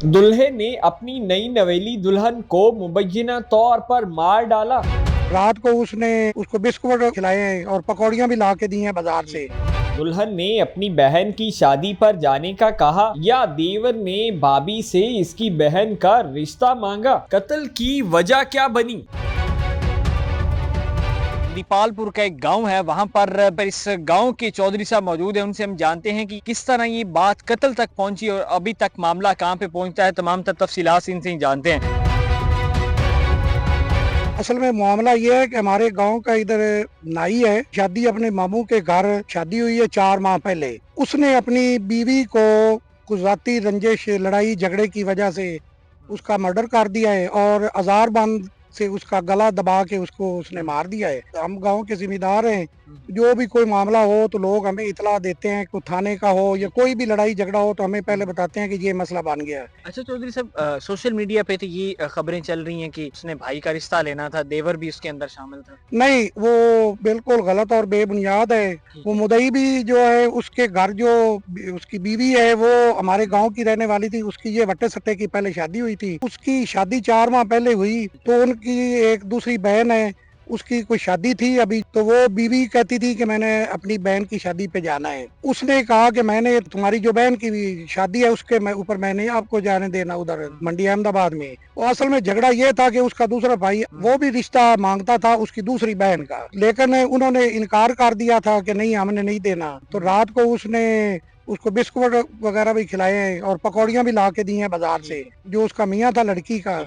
दूल्हे ने अपनी नई नवेली दुल्हन को मुबैना तौर पर मार डाला। रात को उसने उसको बिस्कुट खिलाए और पकौड़ियाँ भी ला के दी हैं बाजार से। दुल्हन ने अपनी बहन की शादी पर जाने का कहा या देवर ने भाभी से इसकी बहन का रिश्ता मांगा। कत्ल की वजह क्या बनी? दीपालपुर का एक गांव है, वहां पर इस गांव के चौधरी साहब मौजूद हैं। उनसे हम जानते हैं कि किस तरह ये बात कत्ल तक पहुंची और अभी तक मामला कहां पे पहुंचता है। तमाम तफसीलात इनसे ही जानते हैं। असल में मामला ये है कि हमारे गांव का इधर नाई है, शादी अपने मामू के घर शादी हुई है 4 माह पहले। उसने अपनी बीवी को कुछ जाती रंजिश लड़ाई झगड़े की वजह से उसका मर्डर कर दिया है और अजारबंद से उसका गला दबा के उसको उसने मार दिया है। हम गांव के जिम्मेदार हैं, जो भी कोई मामला हो तो लोग हमें इतला देते हैं, कोई थाने का हो या कोई भी लड़ाई झगड़ा हो तो हमें पहले बताते हैं कि ये मसला बन गया है। अच्छा चौधरी साहब, सोशल मीडिया पे तो ये खबरें चल रही हैं कि उसने भाई का रिश्ता लेना था, देवर भी उसके अंदर शामिल था। नहीं, वो बिल्कुल गलत और बेबुनियाद है। वो मुदई भी जो है उसके घर जो उसकी बीवी है वो हमारे गांव की रहने वाली थी। उसकी ये वट्टे सट्टे की पहले शादी हुई थी। उसकी शादी 4 माह पहले हुई तो उनकी एक दूसरी बहन है, उसकी कोई शादी थी अभी, तो वो बीवी कहती थी कि मैंने अपनी बहन की शादी पे जाना है। उसने कहा कि मैंने तुम्हारी जो बहन की शादी है उसके ऊपर मैं नहीं आपको जाने देना उधर मंडी अहमदाबाद में। और असल में झगड़ा ये था कि उसका दूसरा भाई वो भी रिश्ता मांगता था उसकी दूसरी बहन का, लेकिन उन्होंने इनकार कर दिया था कि नहीं हमने नहीं देना। तो रात को उसने उसको बिस्कुट वगैरह भी खिलाए और पकौड़ियाँ भी ला के दी हैं बाजार से। जो उसका मियाँ था लड़की का,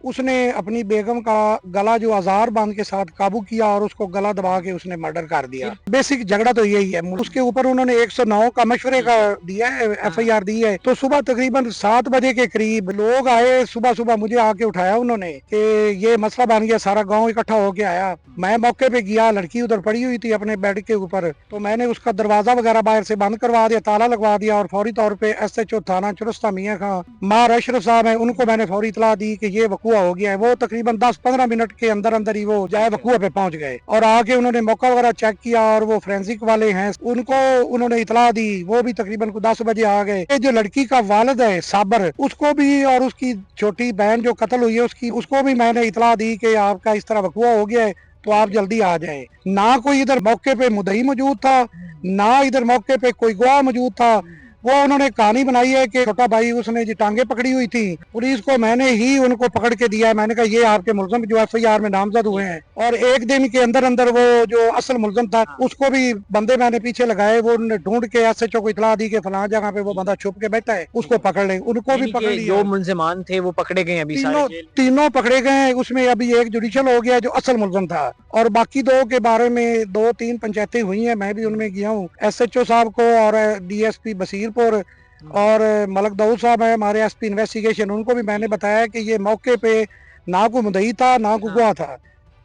उसने अपनी बेगम का गला जो आजार बांध के साथ काबू किया और उसको गला दबा के उसने मर्डर कर दिया। बेसिक झगड़ा तो यही है। उसके ऊपर उन्होंने 109 का मशवरे का दिया है, FIR दी है। तो सुबह तकरीबन 7 बजे के करीब लोग आए, सुबह सुबह मुझे आके उठाया उन्होंने कि ये मसला बन गया। सारा गाँव इकट्ठा होके आया। मैं मौके पे गया, लड़की उधर पड़ी हुई थी अपने बेड के ऊपर, तो मैंने उसका दरवाजा वगैरह बाहर से बंद करवा दिया, ताला लगवा दिया और फौरी तौर पे SHO थाना चुरस्ता मियाँ खां मार अशरफ साहब है, उनको मैंने फौरी इतला दी कि ये वकुआ हो गया है। वो तकरीबन 10-15 मिनट के अंदर अंदर ही वो जाए वकुआ पे पहुंच गए और आके उन्होंने मौका वगैरह चेक किया और वो फोरेंसिक वाले हैं उनको उन्होंने इतला दी। वो भी तकरीबन 10 बजे आ गए। ये जो लड़की का वालिद है साबर, उसको भी और उसकी छोटी बहन जो कत्ल हुई है उसको भी मैंने इतला दी कि आपका इस तरह वकुआ हो गया है तो आप जल्दी आ जाएं। ना कोई इधर मौके पे मुद्दई मौजूद था, ना इधर मौके पे कोई गवाह मौजूद था। वो उन्होंने कहानी बनाई है कि छोटा भाई उसने जी टांगे पकड़ी हुई थी, पुलिस को मैंने ही उनको पकड़ के दिया है। मैंने कहा ये आपके मुलजम जो FIR में नामजद हुए हैं, और एक दिन के अंदर अंदर वो जो असल मुलजम था उसको भी बंदे मैंने पीछे लगाए। वो ढूंढ के SHO को इतला दी कि फलां जगह पे वो बंदा छुप के बैठा है, उसको पकड़ लें। उनको भी पकड़ लिया। जो मुलजिमान थे वो पकड़े गए अभी तीनों पकड़े गए हैं। उसमें अभी एक जुडिशियल हो गया जो असल मुलजम था, और बाकी 2 के बारे में 2-3 पंचायतें हुई हैं, मैं भी उनमें गया हूँ। SHO साहब को और DSP बसीरपुर और मलक दाऊद साहब है हमारे SP इन्वेस्टिगेशन, उनको भी मैंने बताया कि ये मौके पे ना कोई मुद्दई था ना कोई गवाह था।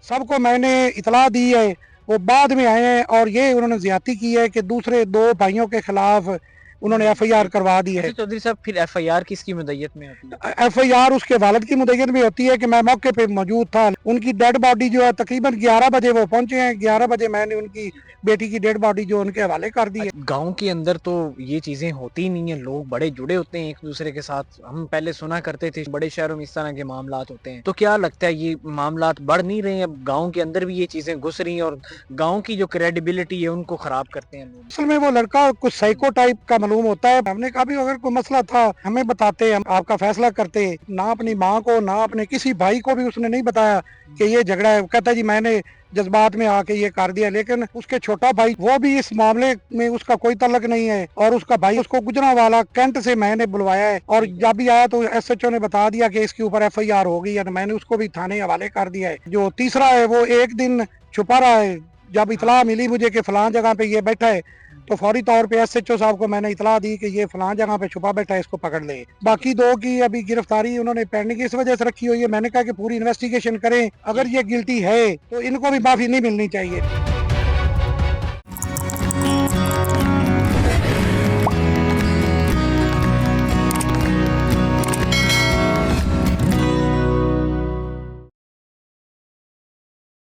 सबको मैंने इतला दी है। वो बाद में आए हैं और ये उन्होंने ज्यादती की है कि दूसरे 2 भाइयों के खिलाफ उन्होंने FIR करवा दी है। चौधरी साहब, फिर FIR किसकी मुद्दत में होती है? FIR उसके वालिद की मुद्दत में होती है कि मैं मौके पे मौजूद था। उनकी डेड बॉडी जो है तकरीबन 11 बजे वो पहुंचे हैं। 11 बजे मैंने उनकी बेटी की डेड बॉडी जो उनके हवाले कर दी है। गांव के अंदर तो ये चीजें होती नहीं है, लोग बड़े जुड़े होते हैं एक दूसरे के साथ। हम पहले सुना करते थे बड़े शहरों में इस तरह के मामलात होते हैं, तो क्या लगता है ये मामलात बढ़ नहीं रहे हैं? अब गाँव के अंदर भी ये चीजें घुस रही हैं और गाँव की जो क्रेडिबिलिटी है उनको खराब करते हैं लोग। असल में वो लड़का कुछ साइको टाइप का मालूम होता है। हमने कहा भी अगर कोई मसला था हमें बताते, हम आपका फैसला करते। ना अपनी माँ को ना अपने किसी भाई को भी उसने नहीं बताया कि ये झगड़ा है। कहता जी मैंने जज्बात में आके ये कर दिया। लेकिन उसके छोटा भाई वो भी इस मामले में उसका कोई तल्लक नहीं है, और उसका भाई उसको गुजरांवाला कैंट से मैंने बुलवाया है, और जब भी आया तो SHO ने बता दिया कि इसके ऊपर FIR हो गई है। मैंने उसको भी थाने हवाले कर दिया है। जो तीसरा है वो एक दिन छुपा रहा है। जब इतला मिली मुझे कि फलां जगह पे ये बैठा है तो फौरी तौर पे SHO साहब को मैंने इतला दी कि ये फलां जगह पे छुपा बैठा है, इसको पकड़ ले। बाकी 2 की अभी गिरफ्तारी उन्होंने पेंडिंग इस वजह से रखी हुई है। मैंने कहा कि पूरी इन्वेस्टिगेशन करें, अगर ये गिल्टी है तो इनको भी माफी नहीं मिलनी चाहिए।